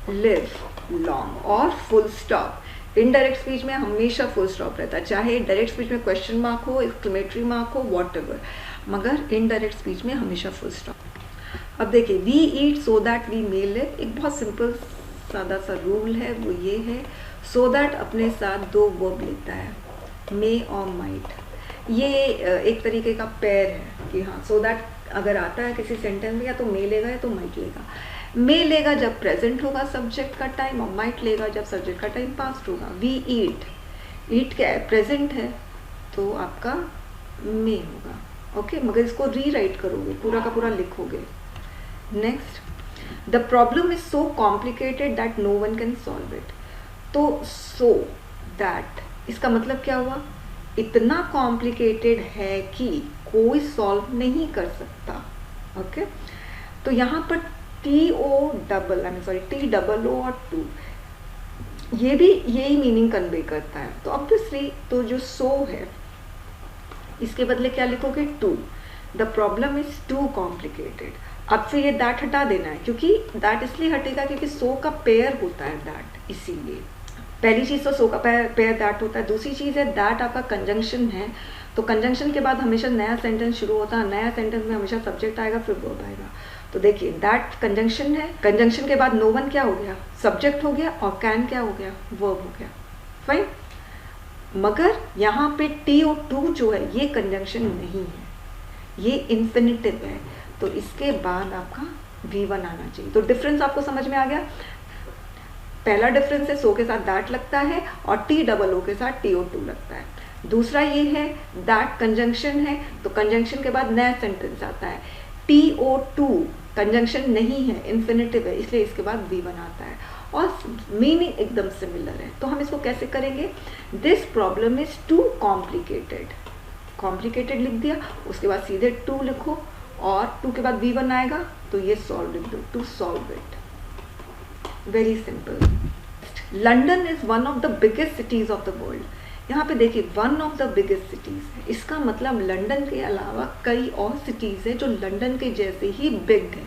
A: लिव लॉन्ग और फुल स्टॉप। इनडायरेक्ट स्पीच में हमेशा फुल स्टॉप रहता है, चाहे डायरेक्ट स्पीच में क्वेश्चन मार्क हो, एक्सक्लेमेटरी मार्क हो, व्हाटएवर, मगर इनडायरेक्ट स्पीच में हमेशा फुल स्टॉप। अब देखिए, we eat so that we may live, एक बहुत सिंपल सादा सा रूल है, वो ये है, सो दैट अपने साथ दो वर्ब लेता है, मे और माइट। ये एक तरीके का पेयर है कि हाँ, सो दैट अगर आता है किसी सेंटेंस में या तो मे लेगा या तो माइट लेगा। मे लेगा जब प्रेजेंट होगा सब्जेक्ट का टाइम, और माइट लेगा जब सब्जेक्ट का टाइम पास्ट होगा। वी ईट, ईट क्या है? प्रेजेंट है, तो आपका मे होगा। ओके, मगर इसको रीराइट करोगे, पूरा का पूरा लिखोगे। Next, the problem is so complicated that no one can solve it. तो सो दैट, इसका मतलब क्या हुआ? इतना कॉम्प्लिकेटेड है कि कोई सॉल्व नहीं कर सकता। ओके, तो यहाँ पर टी डबल ओ और टू, ये भी यही मीनिंग कन्वे करता है। तो ऑब्वियसली तो जो सो है इसके बदले क्या लिखोगे? Too. The problem is too complicated. अब फिर ये दैट हटा देना है, क्योंकि दैट इसलिए हटेगा क्योंकि सो का पेयर होता है दैट, इसीलिए। पहली चीज तो सो का पेयर दैट होता है। दूसरी चीज है दैट आपका कंजंक्शन है, तो कंजंक्शन के बाद हमेशा नया सेंटेंस शुरू होता है, नया सेंटेंस में हमेशा सब्जेक्ट आएगा फिर वर्ब आएगा। तो देखिए, दैट कंजंक्शन है, कंजंक्शन के बाद नो वन क्या हो गया? सब्जेक्ट हो गया, और कैन क्या हो गया? वर्ब हो गया। फाइन। मगर यहाँ पे टी और टू जो है ये कंजंक्शन नहीं है, ये इन्फिनिटिव है, तो इसके बाद आपका V1 आना चाहिए। तो डिफरेंस आपको समझ में आ गया। पहला डिफरेंस है सो के साथ दैट लगता है और टी डबल ओ के साथ टी ओ टू लगता है। दूसरा ये है दैट कंजंक्शन है, तो कंजंक्शन के बाद नया सेंटेंस आता है। टी ओ टू कंजंक्शन नहीं है, इन्फिनिटिव है, इसलिए इसके बाद V1 आता है, और मीनिंग एकदम सिमिलर है। तो हम इसको कैसे करेंगे? This problem is too complicated, complicated लिख दिया, उसके बाद सीधे टू लिखो, और टू के बाद V1 आएगा, तो ये सॉल्व लिख दो, to solve it. Very simple. London is one of the biggest cities of the world. यहाँ पे देखिए, one of the biggest cities है, इसका मतलब लंदन के अलावा कई और सिटीज है जो लंदन के जैसे ही बिग है।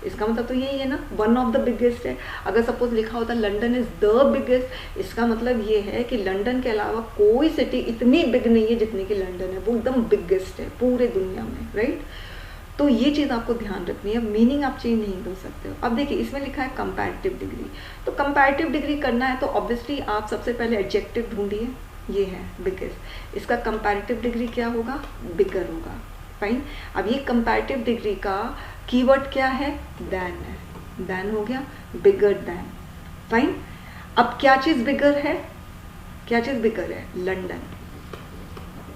A: इसका मतलब तो यही है ना, वन ऑफ द बिगेस्ट है। अगर सपोज लिखा होता लंदन इज द बिगेस्ट, इसका मतलब ये है कि लंदन के अलावा कोई सिटी इतनी बिग नहीं है जितनी कि लंदन है, वो एकदम बिगेस्ट है पूरे दुनिया में, राइट। तो ये चीज़ आपको ध्यान रखनी है, मीनिंग आप चेंज नहीं कर सकते हो। अब देखिए, इसमें लिखा है कंपैरेटिव डिग्री, तो कंपैरेटिव डिग्री करना है तो ऑब्वियसली आप सबसे पहले एडजेक्टिव ढूंढिए, ये है बिगेस्ट, इसका कंपैरेटिव डिग्री क्या होगा? बिगर होगा। फाइन। अब ये कंपैरेटिव डिग्री का कीवर्ड क्या है? देन है, देन हो गया, बिगर देन। फाइन। अब क्या चीज़ बिगर है? क्या चीज़ बिगर है? लंदन,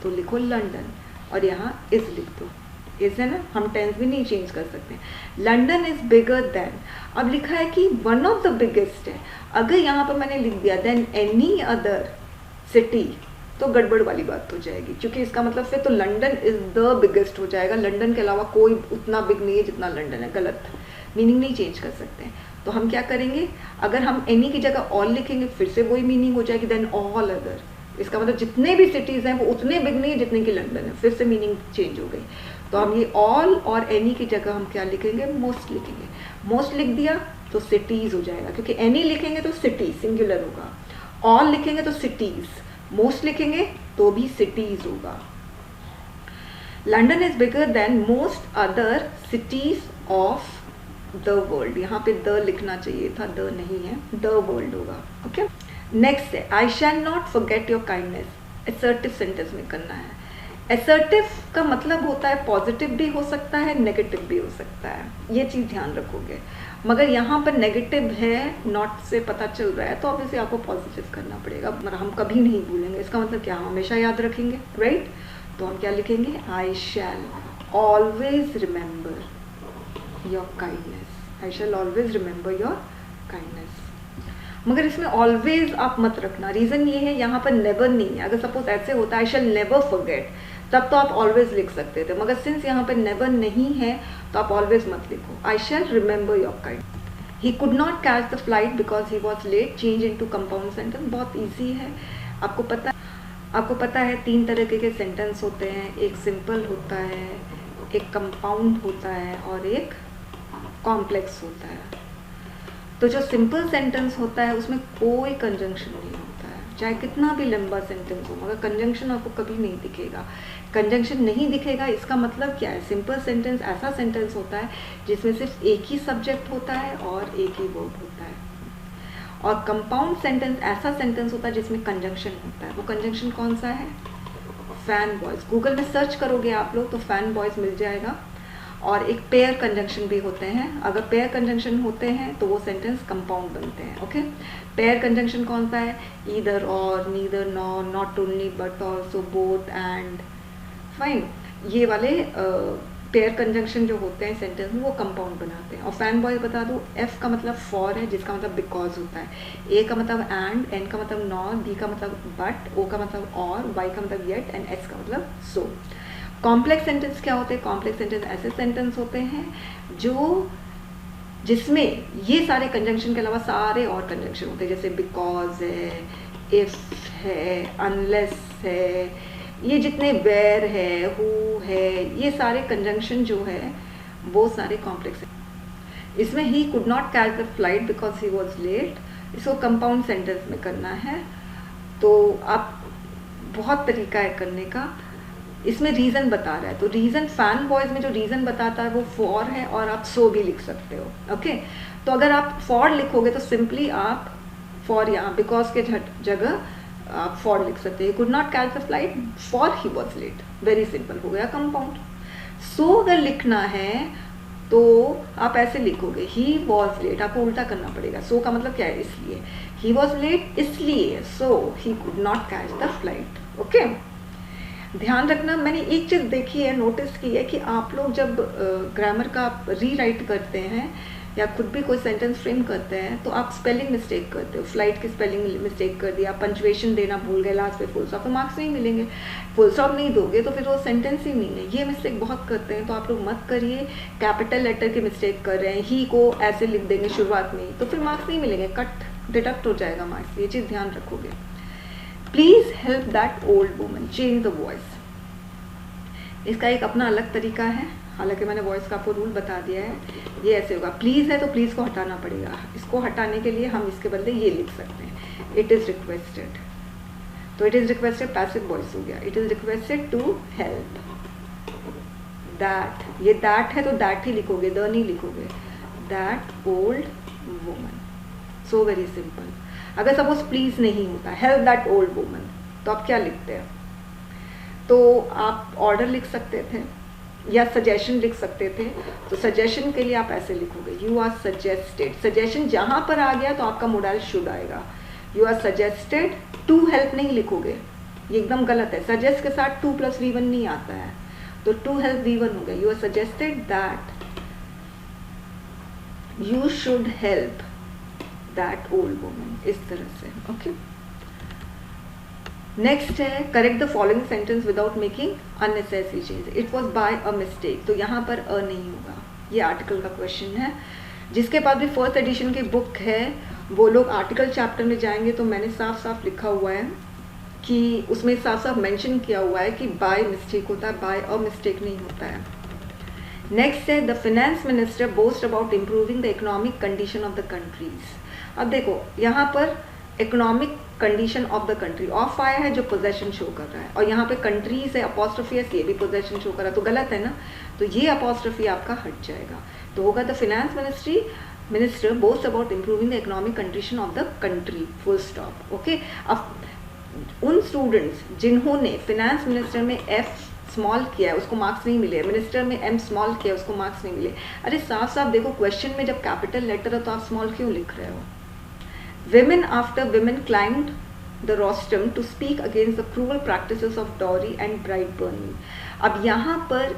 A: तो लिखो लंदन, और यहाँ इज लिख दो, इज है ना, हम टेंस भी नहीं चेंज कर सकते। लंदन इज बिगर देन, अब लिखा है कि वन ऑफ द बिगेस्ट है, अगर यहाँ पर मैंने लिख दिया देन एनी अदर सिटी, तो गड़बड़ वाली बात हो जाएगी, क्योंकि इसका मतलब फिर तो लंदन इज द बिगेस्ट हो जाएगा, लंदन के अलावा कोई उतना बिग नहीं है जितना लंदन है, गलत, मीनिंग नहीं चेंज कर सकते। तो हम क्या करेंगे, अगर हम एनी की जगह ऑल लिखेंगे फिर से वही मीनिंग हो जाएगी, देन ऑल अदर, इसका मतलब जितने भी सिटीज़ हैं वो उतने बिग नहीं है जितने की लंदन है, फिर से मीनिंग चेंज हो गई। तो हम ये ऑल और एनी की जगह हम क्या लिखेंगे? मोस्ट लिखेंगे। मोस्ट लिख दिया तो सिटीज़ हो जाएगा, क्योंकि एनी लिखेंगे तो सिटी सिंगुलर होगा, ऑल लिखेंगे तो सिटीज़, मोस्ट लिखेंगे तो भी सिटीज़ होगा। London is bigger than most other cities of the world, यहाँ पे द लिखना चाहिए था, द नहीं है, द वर्ल्ड होगा। ओके। नेक्स्ट है I shall not forget your kindness, assertive sentence में करना है। असर्टिव का मतलब होता है पॉजिटिव भी हो सकता है, नेगेटिव भी हो सकता है, ये चीज़ ध्यान रखोगे। मगर यहाँ पर नेगेटिव है, नॉट से पता चल रहा है, तो ऑब्वियसली आपको पॉजिटिव करना पड़ेगा। मगर हम कभी नहीं भूलेंगे, इसका मतलब क्या, हम हमेशा याद रखेंगे, राइट। तो हम क्या लिखेंगे, I shall always remember your kindness, I shall always remember your kindness. मगर इसमें ऑलवेज आप मत रखना, रीज़न ये है यहाँ पर नेवर नहीं है। अगर सपोज ऐसे होता आई शैल नेवर फॉरगेट, तब तो आप ऑलवेज लिख सकते थे, मगर सिंस यहाँ पर नेवर नहीं है तो आप ऑलवेज मत लिखो, I shall remember your kind. He could not catch the flight because he was late, change into compound sentence. बहुत ईजी है, आपको पता है 3 तरह के सेंटेंस होते हैं, एक सिंपल होता है, एक कंपाउंड होता है और एक कॉम्प्लेक्स होता है। तो जो सिंपल सेंटेंस होता है उसमें कोई कंजंक्शन नहीं होता है, चाहे कितना भी लंबा सेंटेंस हो, मगर कंजंक्शन आपको कभी नहीं दिखेगा। कंजंक्शन नहीं दिखेगा इसका मतलब क्या है, सिंपल सेंटेंस ऐसा सेंटेंस होता है जिसमें सिर्फ एक ही सब्जेक्ट होता है और एक ही वर्ब होता है। और कंपाउंड सेंटेंस ऐसा सेंटेंस होता है जिसमें कंजंक्शन होता है। वो कंजंक्शन कौन सा है, फैन बॉयज। गूगल में सर्च करोगे आप लोग तो फैन बॉयज मिल जाएगा। और एक पेयर कंजंक्शन भी होते हैं, अगर पेयर कंजंक्शन होते हैं तो वो सेंटेंस कंपाउंड बनते हैं। ओके, पेयर कंजंक्शन कौन सा है, ईदर और, neither nor, not only but also, both and, fine. ये वाले पेयर कंजंक्शन जो होते हैं सेंटेंस में वो कंपाउंड बनाते हैं। और फैन बॉय बता दूँ, एफ का मतलब फॉर है जिसका मतलब बिकॉज होता है, ए का मतलब एंड, एन का मतलब नॉर, बी का मतलब बट, ओ का मतलब और, वाई का मतलब येट एंड एस का मतलब सो। कॉम्प्लेक्स सेंटेंस क्या होते हैं, कॉम्प्लेक्स सेंटेंस ऐसे सेंटेंस होते हैं जिसमें ये सारे कंजंक्शन के अलावा सारे और कंजंक्शन होते हैं, जैसे बिकॉज है, इफ है, अनलेस है, ये जितने वेयर है, हु है, ये सारे कंजंक्शन जो है वो सारे कॉम्प्लेक्स हैं। इसमें he could not catch the flight because he was late, इसको कंपाउंड सेंटेंस में करना है। तो आप बहुत तरीका है करने का, इसमें रीज़न बता रहा है, तो रीज़न फैन बॉयज़ में जो रीज़न बताता है वो फॉर है, और आप सो भी लिख सकते हो। ओके, तो अगर आप फॉर लिखोगे तो सिंपली आप फॉर यहाँ बिकॉज के जगह आप फॉर लिख सकते हैं, could not catch the flight for he was late, very simple हो गया कंपाउंड। सो अगर लिखना है तो आप ऐसे लिखोगे, ही वॉज लेट, आपको उल्टा करना पड़ेगा। सो का मतलब क्या है, इसलिए, ही वॉज लेट इसलिए, so he could not catch the flight. Okay, ध्यान रखना, मैंने एक चीज़ देखी है, नोटिस की है कि आप लोग जब ग्रामर का रीराइट करते हैं या खुद भी कोई सेंटेंस फ्रेम करते हैं तो आप स्पेलिंग मिस्टेक करते हो। फ्लाइट की स्पेलिंग मिस्टेक कर दिया, पंचुएशन देना भूल गए, लास्ट पे फुल स्टॉप, तो मार्क्स नहीं मिलेंगे। फुल स्टॉप नहीं दोगे तो फिर वो सेंटेंस ही नहीं है। ये मिस्टेक बहुत करते हैं, तो आप लोग मत करिए। कैपिटल लेटर की मिस्टेक कर रहे हैं, ही को ऐसे लिख देंगे शुरुआत में तो फिर मार्क्स नहीं मिलेंगे, कट डिडक्ट हो जाएगा मार्क्स। ये चीज़ ध्यान रखोगे। Please help that old woman, change the voice. इसका एक अपना अलग तरीका है, हालांकि मैंने वॉइस का आपको रूल बता दिया है। ये ऐसे होगा, प्लीज़ है तो प्लीज़ को हटाना पड़ेगा। इसको हटाने के लिए हम इसके बदले ये लिख सकते हैं, इट इज़ रिक्वेस्टेड। तो it is requested passive voice हो गया, it is requested to help that, ये दैट है तो दैट ही लिखोगे, द नहीं लिखोगे, that old woman. So very simple. अगर सपोज प्लीज़ नहीं होता, हेल्प दैट ओल्ड वुमन, तो आप क्या लिखते हैं, तो आप ऑर्डर लिख सकते थे या सजेशन लिख सकते थे। तो सजेशन के लिए आप ऐसे लिखोगे, यू आर सजेस्टेड। सजेशन जहाँ पर आ गया तो आपका मोडाइल शुड आएगा, you are suggested to help नहीं लिखोगे, ये एकदम गलत है। सजेस्ट के साथ 2 + V1 नहीं आता है, तो टू हेल्प V1 हो गया, you are suggested that you should help that old woman, इस तरह से। ओके, नेक्स्ट है, correct the following sentence without making unnecessary change, it was by a mistake. तो यहाँ पर अ नहीं होगा, ये आर्टिकल का क्वेश्चन है। जिसके पास भी फर्स्ट एडिशन की बुक है वो लोग आर्टिकल चैप्टर में जाएंगे तो मैंने साफ साफ लिखा हुआ है कि उसमें साफ साफ मेंशन किया हुआ है कि बाय मिस्टेक होता है, बाय अ मिस्टेक नहीं होता है। नेक्स्ट है, the finance minister boast about improving the economic condition of the countries. अब देखो यहाँ पर economic condition of the country, of आया है जो पोजेशन शो कर रहा है, और यहाँ पे कंट्रीज है, अपॉस्ट्रोफी है, ये भी पोजेशन शो कर रहा है, तो गलत है ना, तो ये अपॉस्ट्रोफी आपका हट जाएगा। तो होगा the finance minister boast about improving the economic condition of the country, full stop. Okay, अब उन स्टूडेंट्स जिन्होंने फाइनेंस मिनिस्टर में एफ स्मॉल किया है उसको मार्क्स नहीं मिले, मिनिस्टर में एम स्मॉल किया है उसको मार्क्स नहीं मिले। अरे साफ साफ देखो क्वेश्चन में जब कैपिटल लेटर है तो आप स्मॉल क्यों लिख रहे हो? Women after women climbed the rostrum to speak against the cruel practices of dowry and bride burning। अब यहाँ पर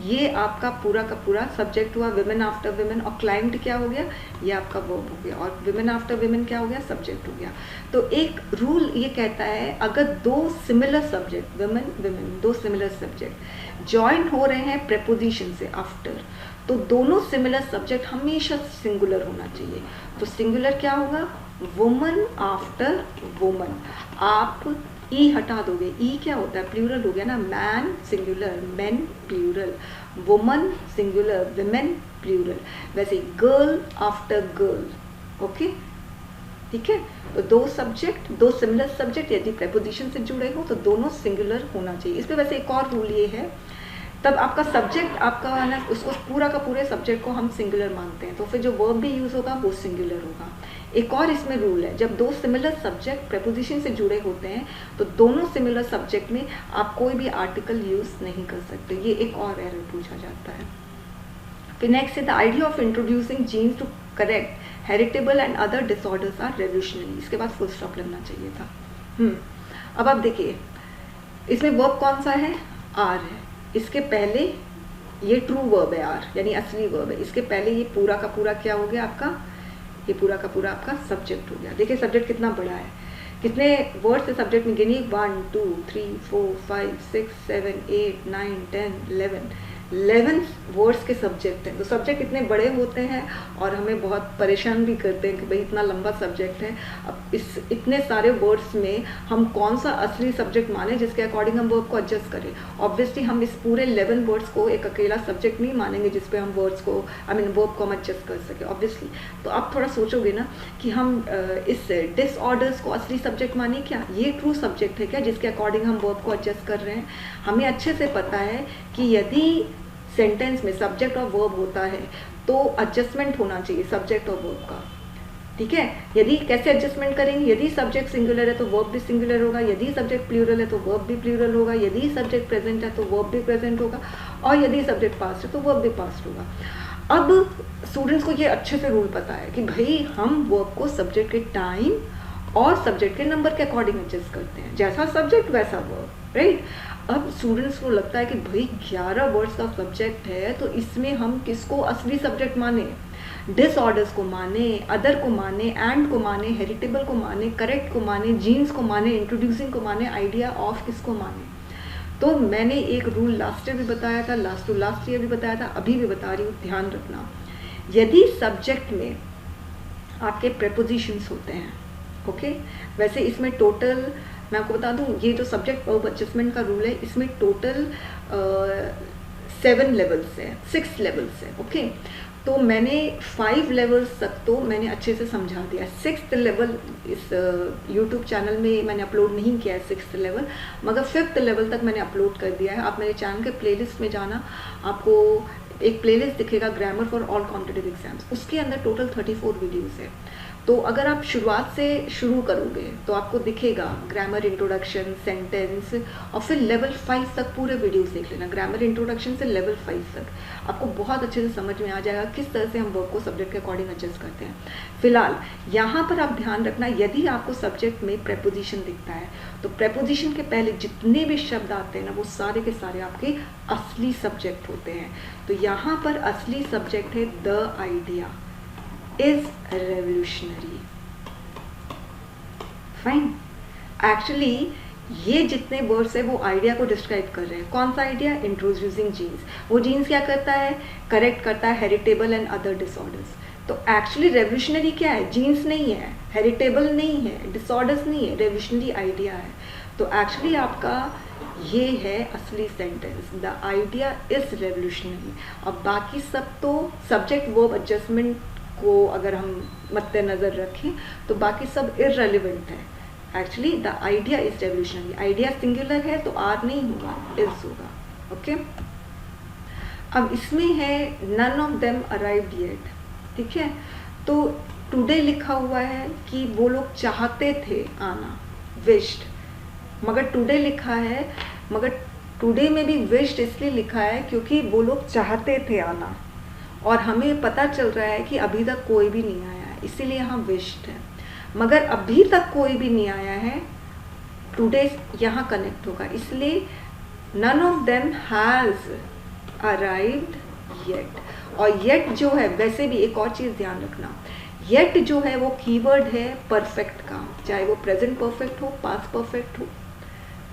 A: ये आपका पूरा का पूरा सब्जेक्ट हुआ women after women, और climbed क्या हो गया? ये आपका verb हो गया, और women after women क्या हो गया? सब्जेक्ट हो गया। तो एक रूल ये कहता है अगर दो सिमिलर सब्जेक्ट women women दो सिमिलर सब्जेक्ट ज्वाइन हो रहे हैं preposition से आफ्टर, तो दोनों सिमिलर सब्जेक्ट हमेशा सिंगुलर होना चाहिए। तो सिंगुलर क्या होगा? Woman after woman. आप ई हटा दोगे, ई क्या होता है? प्लूरल हो गया ना, man singular, men plural, woman singular, women plural. वैसे गर्ल आफ्टर गर्ल, ओके, ठीक है। तो दो सब्जेक्ट, दो सिमिलर सब्जेक्ट यदि प्रेपोजिशन से जुड़े हो तो दोनों सिंगुलर होना चाहिए। इस पे वैसे एक और रूल ये है, तब आपका सब्जेक्ट आपका है ना, उसको पूरा का पूरे सब्जेक्ट को हम सिंगुलर मानते हैं, तो फिर जो वर्ब भी यूज होगा वो सिंगुलर होगा। एक और इसमें रूल है, जब दो सिमिलर सब्जेक्ट प्रेपोजिशन से जुड़े होते हैं तो दोनों सिमिलर सब्जेक्ट में आप कोई भी आर्टिकल यूज नहीं कर सकते। ये एक और एरर पूछा जाता है। फिर नेक्स्ट है the idea of introducing genes to correct heritable and other disorders are revolutionary. इसके बाद फुल स्टॉप लगना चाहिए था। अब आप देखिए इसमें वर्ब कौन सा है? आर है। इसके पहले ये ट्रू वर्ब है आर, यानी असली वर्ब है। इसके पहले ये पूरा का पूरा क्या हो गया आपका? ये पूरा का पूरा आपका सब्जेक्ट हो गया। देखिए सब्जेक्ट कितना बड़ा है, कितने वर्ड्स है सब्जेक्ट में गिनी? 1 2 3 4 5 6 7 8 9 10 11 वर्ड्स के सब्जेक्ट हैं। तो सब्जेक्ट इतने बड़े होते हैं और हमें बहुत परेशान भी करते हैं कि भाई इतना लंबा सब्जेक्ट है। अब इस इतने सारे वर्ड्स में हम कौन सा असली सब्जेक्ट माने जिसके अकॉर्डिंग हम वर्ब को एडजस्ट करें? ऑब्वियसली हम इस पूरे 11 वर्ड्स को एक अकेला सब्जेक्ट नहीं मानेंगे जिसपे हम वर्ड्स को वर्ब को हम एडजस्ट कर सके ऑब्वियसली। तो आप थोड़ा सोचोगे ना कि हम इस डिसऑर्डर्स को असली सब्जेक्ट माने क्या? ये ट्रू सब्जेक्ट है क्या जिसके अकॉर्डिंग हम वर्ब को एडजस्ट कर रहे हैं? हमें अच्छे से पता है कि यदि सेंटेंस में सब्जेक्ट और वर्ब होता है तो एडजस्टमेंट होना चाहिए सब्जेक्ट और वर्ब का, ठीक है। यदि कैसे एडजस्टमेंट करेंगे? यदि सब्जेक्ट सिंगुलर है तो वर्ब भी सिंगुलर होगा, यदि सब्जेक्ट प्लूरल है तो वर्ब भी प्लूरल होगा, यदि सब्जेक्ट प्रेजेंट है तो वर्ब भी प्रेजेंट होगा, और यदि सब्जेक्ट पास्ट है तो वर्ब भी पास्ट होगा। अब स्टूडेंट्स को ये अच्छे से रूल पता है कि भाई हम वर्ब को सब्जेक्ट के टाइम और सब्जेक्ट के नंबर के अकॉर्डिंग एडजस्ट करते हैं, जैसा सब्जेक्ट वैसा वर्ब, राइट। अब स्टूडेंट्स को लगता है कि भाई 11 वर्ड्स का सब्जेक्ट है तो इसमें हम किसको असली सब्जेक्ट माने? डिसऑर्डर्स को माने, अदर को माने, एंड को माने, हेरिटेबल को माने, करेक्ट को माने, जीन्स को माने, इंट्रोड्यूसिंग को माने, आइडिया ऑफ किसको माने? तो मैंने एक रूल लास्ट ईयर भी बताया था, लास्ट ईयर भी बताया था, अभी भी बता रही हूँ, ध्यान रखना। यदि सब्जेक्ट में आपके प्रेपोजिशंस होते हैं, ओके, वैसे इसमें टोटल मैं आपको बता दूं, ये जो सब्जेक्ट वर्ब एडजस्टमेंट का रूल है इसमें टोटल 7 लेवल्स है, 6 लेवल्स है, ओके। तो मैंने 5 लेवल्स तक तो मैंने अच्छे से समझा दिया। 6th लेवल इस यूट्यूब चैनल में मैंने अपलोड नहीं किया है 6th लेवल, मगर 5th लेवल तक मैंने अपलोड कर दिया है। आप मेरे चैनल के प्लेलिस्ट में जाना, आपको एक प्लेलिस्ट दिखेगा grammar for all competitive exams, उसके अंदर टोटल 34 वीडियोस है। तो अगर आप शुरुआत से शुरू करोगे तो आपको दिखेगा ग्रामर इंट्रोडक्शन, सेंटेंस, और फिर लेवल 5 तक पूरे वीडियोस देख लेना। ग्रामर इंट्रोडक्शन से लेवल 5 तक आपको बहुत अच्छे से समझ में आ जाएगा किस तरह से हम वर्ब को सब्जेक्ट के अकॉर्डिंग एडजस्ट करते हैं। फिलहाल यहाँ पर आप ध्यान रखना, यदि आपको सब्जेक्ट में प्रेपोजिशन दिखता है तो प्रेपोजिशन के पहले जितने भी शब्द आते हैं ना वो सारे के सारे आपके असली सब्जेक्ट होते हैं। तो यहाँ पर असली सब्जेक्ट है the idea is revolutionary, fine। Actually ये जितने वर्ड्स है वो आइडिया को डिस्क्राइब कर रहे हैं। कौन सा आइडिया? Introducing genes. वो जीन्स क्या करता है? करेक्ट करता है हेरिटेबल एंड अदर डिसऑर्डर्स। तो एक्चुअली रेवोल्यूशनरी क्या है? जीन्स नहीं है, हेरिटेबल नहीं है, डिसऑर्डर्स नहीं है, रेवोल्यूशनरी आइडिया है। तो एक्चुअली आपका ये है असली sentence, the idea is revolutionary. और बाकी सब तो सब्जेक्ट वर्ब एडजस्टमेंट को अगर हम मद्देनजर रखें तो बाकी सब इररेलेवेंट है। Actually the idea is revolutionary. Idea singular है तो आर नहीं होगा, इज होगा, ओके। अब इसमें है none of them arrived yet, ठीक है। तो टुडे लिखा हुआ है कि वो लोग चाहते थे आना, विश्ड, मगर टुडे लिखा है, मगर टुडे में भी विश्ड इसलिए लिखा है क्योंकि वो लोग चाहते थे आना, और हमें पता चल रहा है कि अभी तक कोई भी नहीं आया है, इसीलिए यहाँ विश्ड है। मगर अभी तक कोई भी नहीं आया है, टुडे यहाँ कनेक्ट होगा, इसलिए none of them has arrived yet. और येट जो है, वैसे भी एक और चीज़ ध्यान रखना, येट जो है वो कीवर्ड है परफेक्ट का, चाहे वो प्रेजेंट परफेक्ट हो, पास्ट परफेक्ट हो,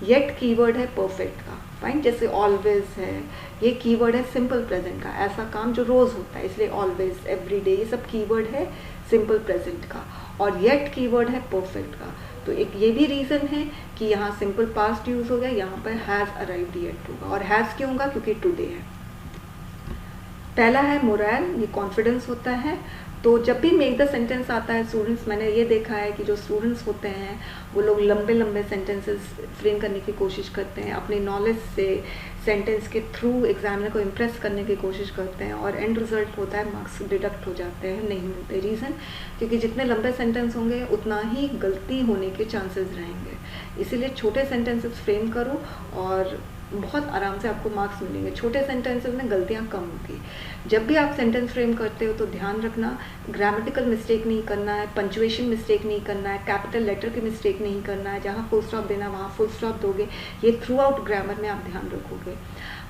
A: येट कीवर्ड है परफेक्ट का। फाइन, जैसे ऑलवेज है, ये कीवर्ड है सिंपल प्रेजेंट का, ऐसा काम जो रोज होता है, इसलिए ऑलवेज, एवरीडे, ये सब कीवर्ड है सिंपल प्रेजेंट का, और येट कीवर्ड है परफेक्ट का। तो एक ये भी रीजन है कि यहाँ सिंपल पास्ट यूज हो गया, यहाँ पर हैज अराइव्ड येट होगा। और हैज क्यों होगा? क्योंकि टुडे है। पहला है मोरल, ये कॉन्फिडेंस होता है। तो जब भी मेक द सेंटेंस आता है स्टूडेंट्स, मैंने ये देखा है कि जो स्टूडेंट्स होते हैं वो लोग लंबे लंबे सेंटेंसेस फ्रेम करने की कोशिश करते हैं, अपनी नॉलेज से सेंटेंस के थ्रू एग्जामिनर को इम्प्रेस करने की कोशिश करते हैं, और एंड रिजल्ट होता है मार्क्स डिडक्ट हो जाते हैं, नहीं मिलते। रीज़न, क्योंकि जितने लंबे सेंटेंस होंगे उतना ही गलती होने के चांसेस रहेंगे। इसीलिए छोटे सेंटेंसेस फ्रेम करो और बहुत आराम से आपको मार्क्स मिलेंगे। छोटे सेंटेंसेस में गलतियाँ कम होगी। जब भी आप सेंटेंस फ्रेम करते हो तो ध्यान रखना, ग्रामेटिकल मिस्टेक नहीं करना है, पंचुएशन मिस्टेक नहीं करना है, कैपिटल लेटर की मिस्टेक नहीं करना है, जहाँ फुल स्टॉप देना वहाँ फुल स्टॉप दोगे, ये थ्रू आउट ग्रामर में आप ध्यान रखोगे।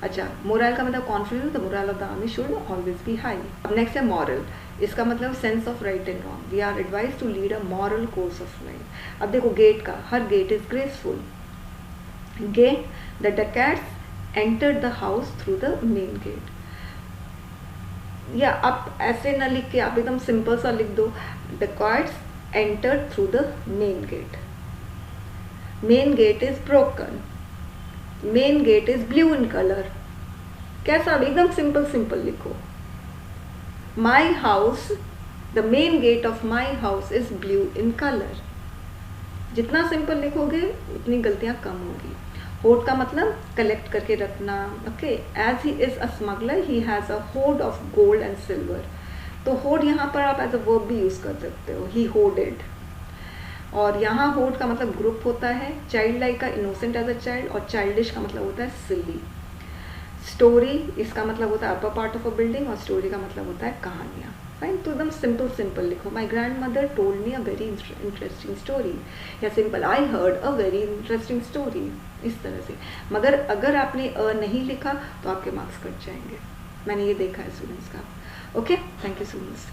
A: अच्छा, मोरल का मतलब confidence, the moral of the army should always be high. अब नेक्स्ट है मॉरल, इसका मतलब sense of right and wrong. We are advise to lead a moral course of life. अब देखो गेट का, her gait is graceful. Gait, the dacoits entered the house through the main gate। या आप ऐसे ना लिख के आप एकदम सिंपल सा लिख दो, डकैट्स entered through the main gate। main gate is broken। main gate is blue in color। कैसा? एकदम सिंपल सिंपल लिखो। my house, the main gate of my house is blue in color। जितना सिंपल लिखोगे उतनी गलतियां कम होगी। होड का मतलब कलेक्ट करके रखना। Okay, as he is a smuggler he has a hoard of gold and silver. तो होड यहाँ पर आप एज अ वर्ब भी यूज़ कर सकते हो, ही होडेड। और यहाँ होड का मतलब ग्रुप होता है। चाइल्ड लाइक का इनोसेंट एज अ चाइल्ड, और चाइल्डिश का मतलब होता है सिली। स्टोरी, इसका मतलब होता है upper part of a building, और स्टोरी का मतलब होता है कहानियाँ। फाइन, तो एकदम सिंपल सिंपल लिखो। My grandmother told me a very interesting story, या simple I heard a very interesting story, इस तरह से। मगर अगर आपने नहीं लिखा तो आपके मार्क्स कट जाएंगे। मैंने ये देखा है स्टूडेंट्स का। Okay, thank you so much.